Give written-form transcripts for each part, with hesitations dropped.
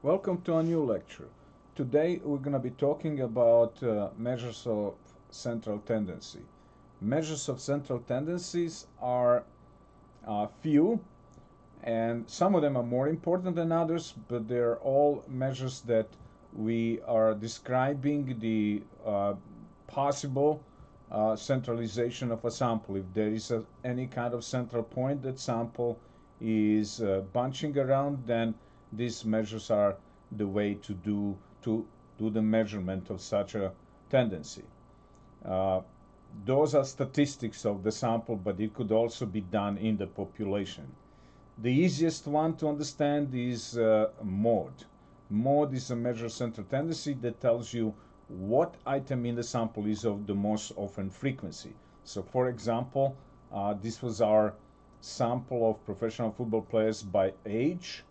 Welcome to a new lecture. Today we're going to be talking about measures of central tendency. Measures of central tendencies are few, and some of them are more important than others, but they're all measures that we are describing the possible centralization of a sample. If there is any kind of central point that sample is bunching around, then these measures are the way to do the measurement of such a tendency. Uh, those are statistics of the sample, but it could also be done in the population. The easiest one to understand is mode. Mode is a measure of central tendency that tells you what item in the sample is of the most often frequency. So for example, this was our sample of professional football players by age,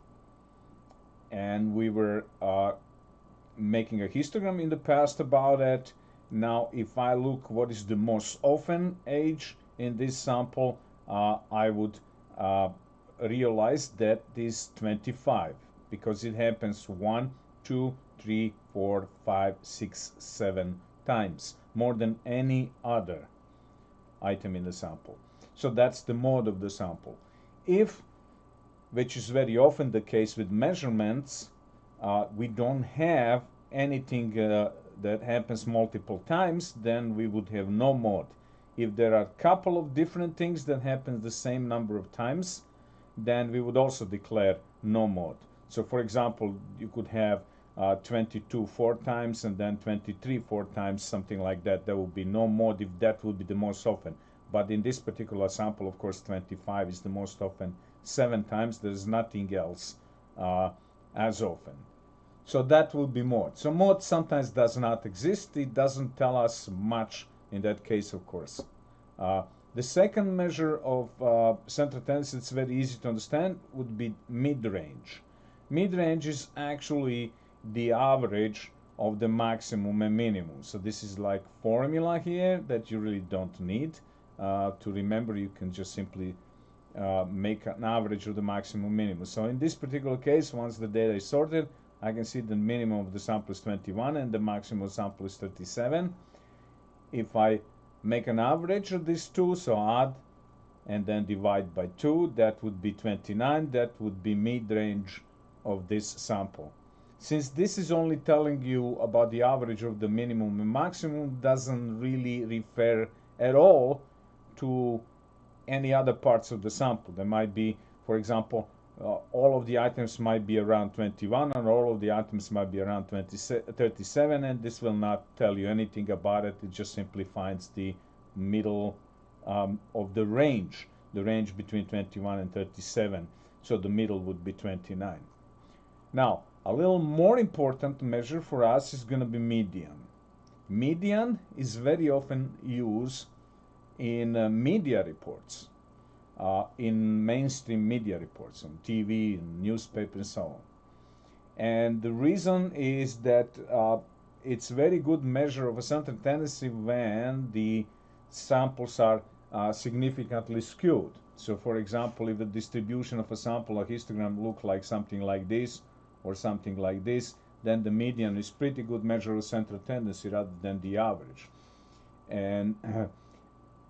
and we were making a histogram in the past about it. Now if I look what is the most often age in this sample, I would realize that is 25, because it happens 1, 2, 3, 4, 5, 6, 7 times, more than any other item in the sample. So that's the mode of the sample. If, which is very often the case with measurements, we don't have anything that happens multiple times, then we would have no mode. If there are a couple of different things that happen the same number of times, then we would also declare no mode. So for example, you could have 22 4 times and then 23 4 times, something like that. There would be no mode if that would be the most often. But in this particular sample, of course, 25 is the most often 7 times. There's nothing else as often. So that will be mode. So mode sometimes does not exist. It doesn't tell us much in that case, of course. The second measure of central tendency, it's very easy to understand, would be mid-range. Mid-range is actually the average of the maximum and minimum. So this is like formula here that you really don't need to remember. You can just simply make an average of the maximum minimum. So in this particular case, once the data is sorted, I can see the minimum of the sample is 21 and the maximum sample is 37. If I make an average of these two, so add and then divide by 2, that would be 29. That would be mid-range of this sample. Since this is only telling you about the average of the minimum and maximum, doesn't really refer at all to any other parts of the sample. There might be, for example, all of the items might be around 21 and all of the items might be around 37, and this will not tell you anything about it. It just simply finds the middle of the range between 21 and 37. So the middle would be 29. Now, a little more important measure for us is going to be median. Median is very often used in media reports. In mainstream media reports, on TV, and newspapers, and so on. And the reason is that it's a very good measure of a central tendency when the samples are significantly skewed. So for example, if the distribution of a sample or histogram look like something like this or something like this, then the median is pretty good measure of central tendency rather than the average. And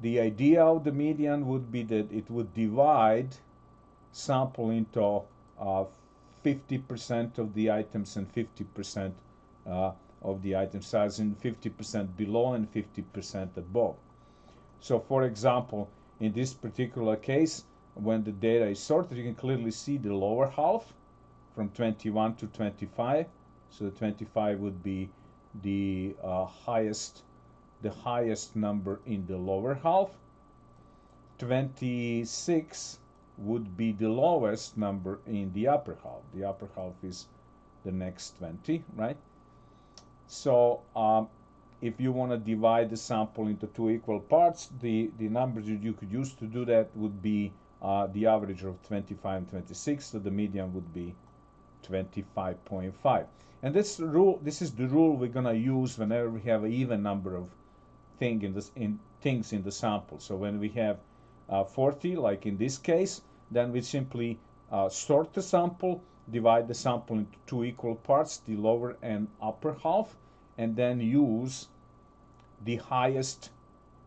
the idea of the median would be that it would divide sample into 50% of the items and 50% of the items, as in 50% below and 50% above. So for example, in this particular case, when the data is sorted, you can clearly see the lower half from 21 to 25. So the 25 would be the highest number in the lower half. 26 would be the lowest number in the upper half. The upper half is the next 20, right? So if you want to divide the sample into two equal parts, the numbers that you could use to do that would be the average of 25 and 26, so the median would be 25.5. And this is the rule we're going to use whenever we have an even number of things in the sample. So when we have 40, like in this case, then we simply sort the sample, divide the sample into two equal parts, the lower and upper half, and then use the highest,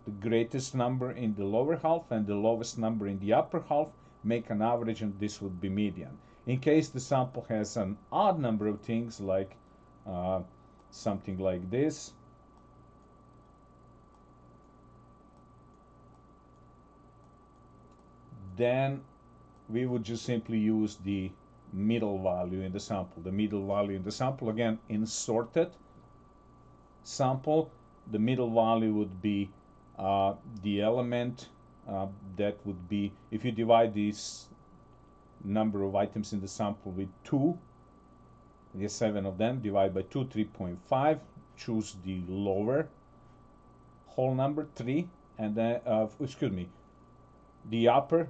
the greatest number in the lower half and the lowest number in the upper half, make an average, and this would be median. In case the sample has an odd number of things, like something like this, then we would just simply use the middle value in the sample. The middle value in the sample, again, in sorted sample, the middle value would be the element that would be, if you divide this number of items in the sample with 2, there's 7 of them, divide by 2, 3.5, choose the lower whole number, 3, and then, excuse me, the upper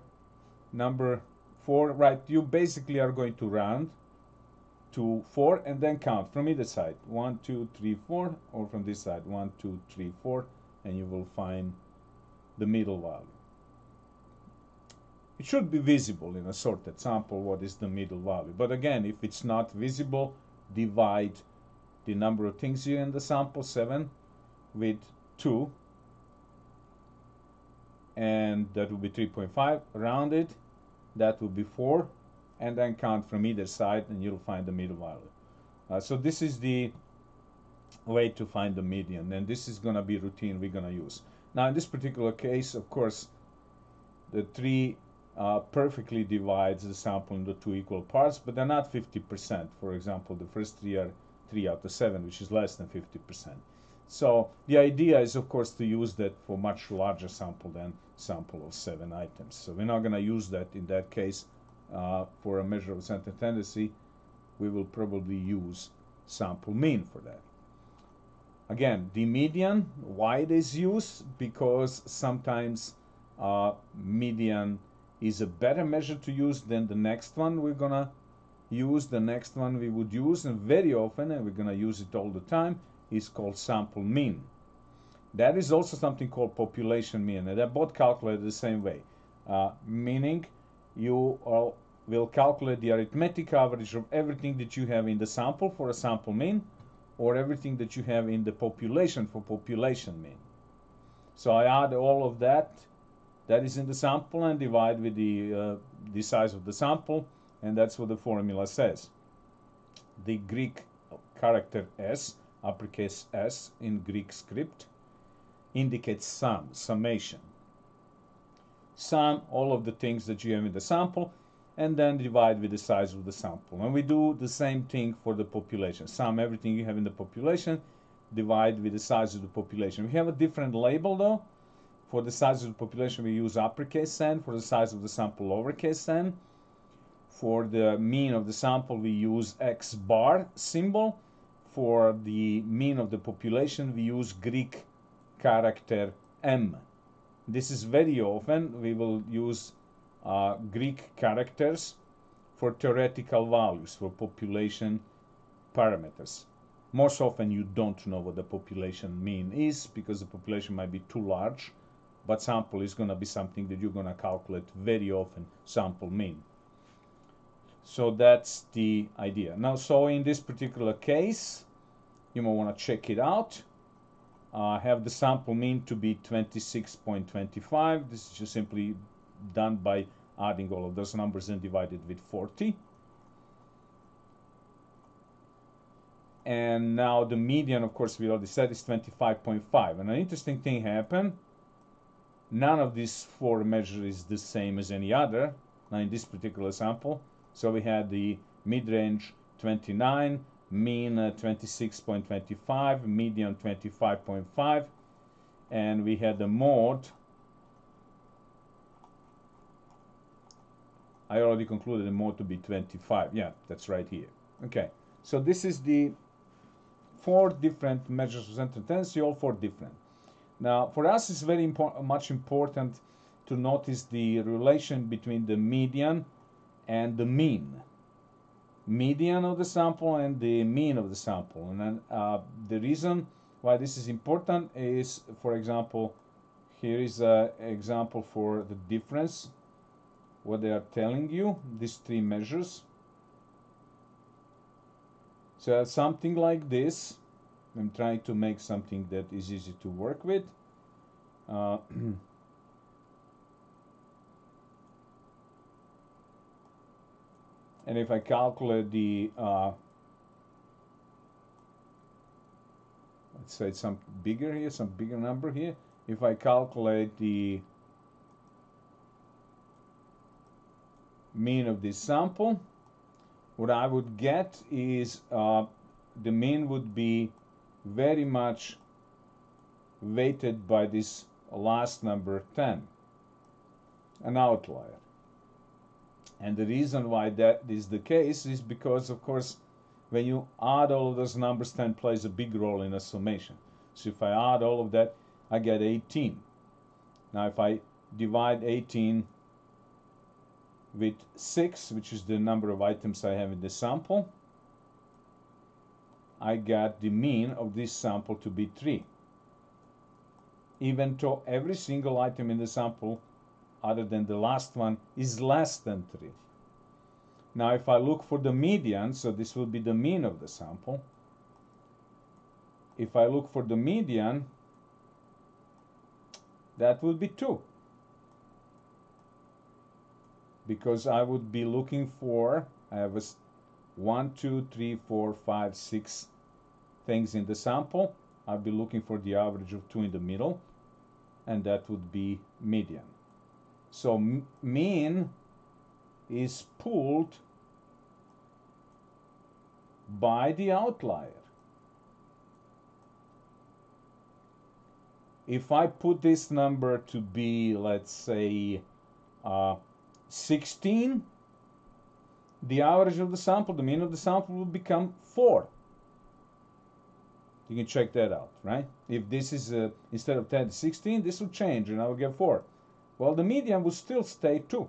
number 4, right? You basically are going to round to 4 and then count from either side, 1, 2, 3, 4, or from this side, 1, 2, 3, 4, and you will find the middle value. It should be visible in a sorted sample what is the middle value, but again, if it's not visible, divide the number of things here in the sample, 7, with 2, and that will be 3.5, round it, that will be 4, and then count from either side and you'll find the middle value. So this is the way to find the median, and this is going to be routine we're going to use. Now in this particular case, of course, the 3 perfectly divides the sample into 2 equal parts, but they're not 50%. For example, the first 3 are 3 out of 7, which is less than 50%. So the idea is, of course, to use that for much larger sample than sample of 7 items. So we're not going to use that in that case. For a measure of central tendency, we will probably use sample mean for that. Again, the median, why it is used? Because sometimes median is a better measure to use than the next one we're gonna use. The next one we would use, and very often, and we're gonna use it all the time, is called sample mean. That is also something called population mean, and they're both calculated the same way, meaning you will calculate the arithmetic average of everything that you have in the sample for a sample mean, or everything that you have in the population for population mean. So I add all of that is in the sample and divide with the size of the sample, and that's what the formula says. The Greek character S, uppercase S in Greek script, indicates sum, summation. Sum all of the things that you have in the sample, and then divide with the size of the sample. And we do the same thing for the population. Sum everything you have in the population, divide with the size of the population. We have a different label though. For the size of the population, we use uppercase N. For the size of the sample, lowercase n. For the mean of the sample, we use X bar symbol. For the mean of the population, we use Greek character M. This is very often we will use Greek characters for theoretical values, for population parameters. Most often you don't know what the population mean is, because the population might be too large, but sample is going to be something that you're going to calculate very often, sample mean. So that's the idea. Now, so in this particular case, you might want to check it out. Have the sample mean to be 26.25. This is just simply done by adding all of those numbers and divided with 40. And now the median, of course, we already said is 25.5. And an interesting thing happened. None of these 4 measures is the same as any other. Now in this particular sample, so we had the mid-range 29, mean 26.25, median 25.5, and we had the mode. I already concluded the mode to be 25. Yeah, that's right here. Okay, so this is the 4 different measures of central tendency, all 4 different. Now, for us, it's very much important to notice the relation between the median and the mean. Median of the sample and the mean of the sample. And then the reason why this is important is, for example, here is an example for the difference, what they are telling you, these 3 measures. So something like this. I'm trying to make something that is easy to work with. And if I calculate the, let's say some bigger here, some bigger number here. If I calculate the mean of this sample, what I would get is the mean would be very much weighted by this last number 10, an outlier. And the reason why that is the case is because, of course, when you add all of those numbers, 10 plays a big role in a summation. So if I add all of that, I get 18. Now if I divide 18 with 6, which is the number of items I have in the sample, I get the mean of this sample to be 3. Even though every single item in the sample, other than the last one, is less than 3. Now if I look for the median, so this will be the mean of the sample. If I look for the median, that will be 2. Because I would be looking for, I have 1, 2, 3, 4, 5, 6 things in the sample. I'll be looking for the average of 2 in the middle, and that would be median. So mean is pulled by the outlier. If I put this number to be, let's say, 16, the average of the sample, the mean of the sample will become 4. You can check that out, right? If this is, instead of 10 to 16, this will change and I will get 4. Well, the median will still stay 2.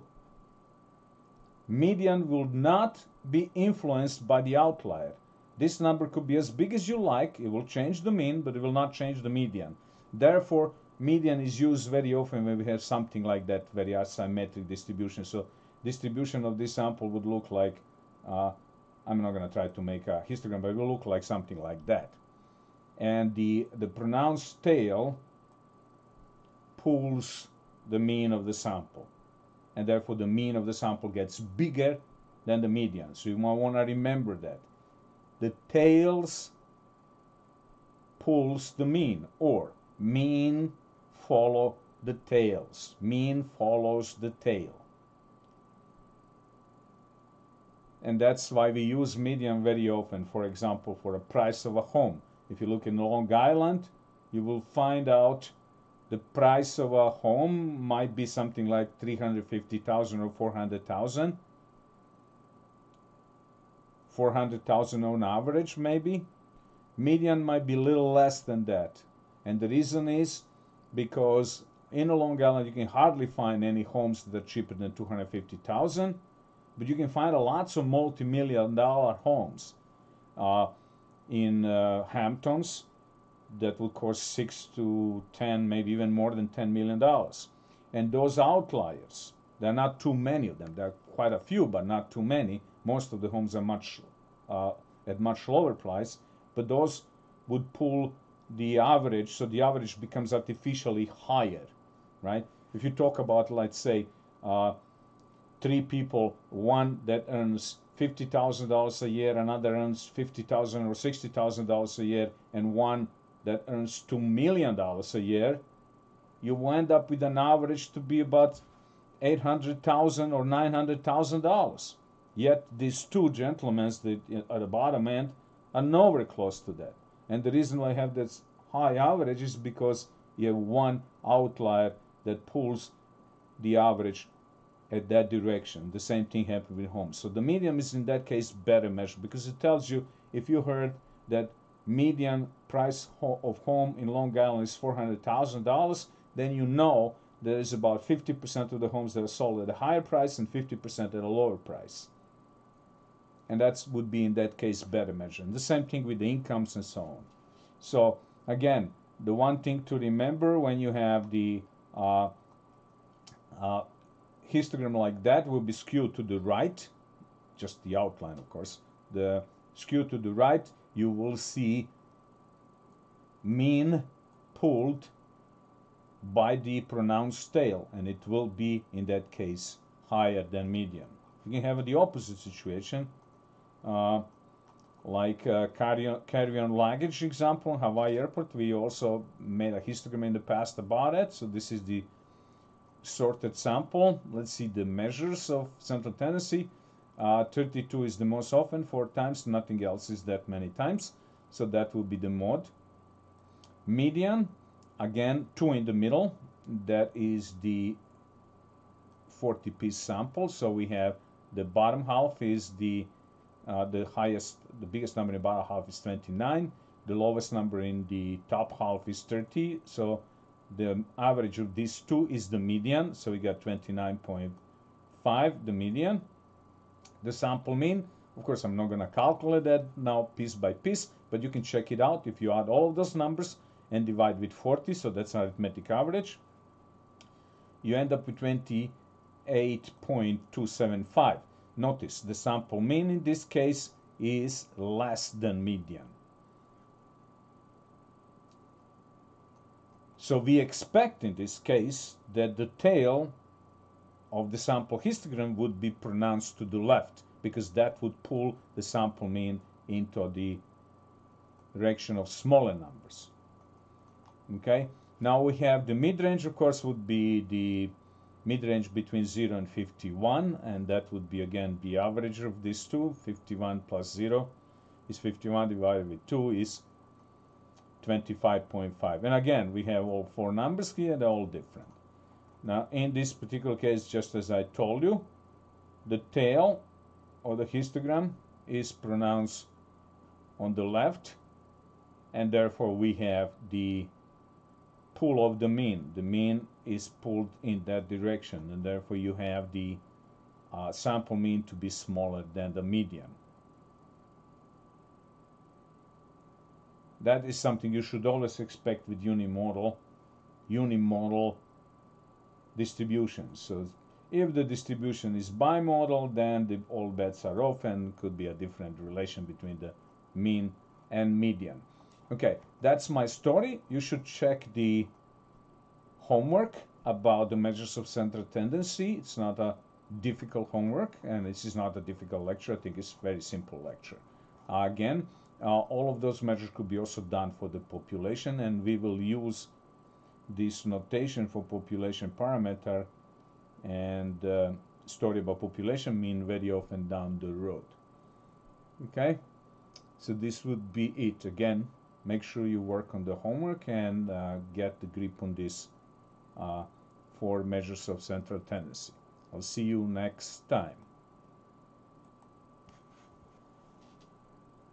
Median will not be influenced by the outlier. This number could be as big as you like. It will change the mean, but it will not change the median. Therefore, median is used very often when we have something like that, very asymmetric distribution. So distribution of this sample would look like, I'm not going to try to make a histogram, but it will look like something like that. And the pronounced tail pulls the mean of the sample. And therefore the mean of the sample gets bigger than the median. So you might want to remember that. The tails pulls the mean, or mean follow the tails. Mean follows the tail. And that's why we use median very often, for example, for a price of a home. If you look in Long Island, you will find out the price of a home might be something like $350,000 or $400,000. $400,000 on average, maybe. Median might be a little less than that. And the reason is because in Long Island you can hardly find any homes that are cheaper than $250,000, but you can find lots of multi-million-dollar homes in Hamptons that will cost 6 to 10, maybe even more than $10 million. And those outliers, there are not too many of them. There are quite a few, but not too many. Most of the homes are at much lower price, but those would pull the average, so the average becomes artificially higher, right? If you talk about, let's say, 3 people, one that earns $50,000 a year, another earns $50,000 or $60,000 a year, and one that earns $2 million a year, you will end up with an average to be about $800,000 or $900,000. Yet these two gentlemen at the bottom end are nowhere close to that. And the reason why I have this high average is because you have one outlier that pulls the average at that direction. The same thing happened with homes. So the median is in that case better measured because it tells you, if you heard that median price of home in Long Island is $400,000, then you know there is about 50% of the homes that are sold at a higher price and 50% at a lower price. And that would be in that case better measured. The same thing with the incomes and so on. So again, the one thing to remember when you have the histogram like that will be skewed to the right, just the outline of course. The skew to the right, you will see mean pulled by the pronounced tail, and it will be, in that case, higher than median. You can have the opposite situation, like carry-on luggage example, Hawaii Airport. We also made a histogram in the past about it. So this is the sorted sample. Let's see the measures of central tendency. 32 is the most often, 4 times, nothing else is that many times. So that will be the mode. Median, again, 2 in the middle. That is the 40-piece sample. So we have the bottom half is the highest, the biggest number in the bottom half is 29. The lowest number in the top half is 30. So the average of these two is the median. So we got 29.5, the median. The sample mean, of course, I'm not going to calculate that now piece by piece, but you can check it out if you add all of those numbers and divide with 40. So that's arithmetic average. You end up with 28.275. Notice the sample mean in this case is less than median. So we expect in this case that the tail of the sample histogram would be pronounced to the left, because that would pull the sample mean into the direction of smaller numbers. Okay, now we have the mid-range, of course, would be the mid-range between 0 and 51, and that would be again the average of these two. 51 plus 0 is 51, divided with 2 is 25.5. And again, we have all 4 numbers here, they're all different. Now, in this particular case, just as I told you, the tail of the histogram is pronounced on the left, and therefore we have the pull of the mean. The mean is pulled in that direction, and therefore you have the sample mean to be smaller than the median. That is something you should always expect with unimodal distributions. So if the distribution is bimodal, then all bets are off, and could be a different relation between the mean and median. Okay, that's my story. You should check the homework about the measures of central tendency. It's not a difficult homework, and this is not a difficult lecture. I think it's a very simple lecture. Again, all of those measures could be also done for the population, and we will use this notation for population parameter and story about population mean very often down the road. Okay, so this would be it. Again, make sure you work on the homework and get the grip on this 4 measures of central tendency. I'll see you next time.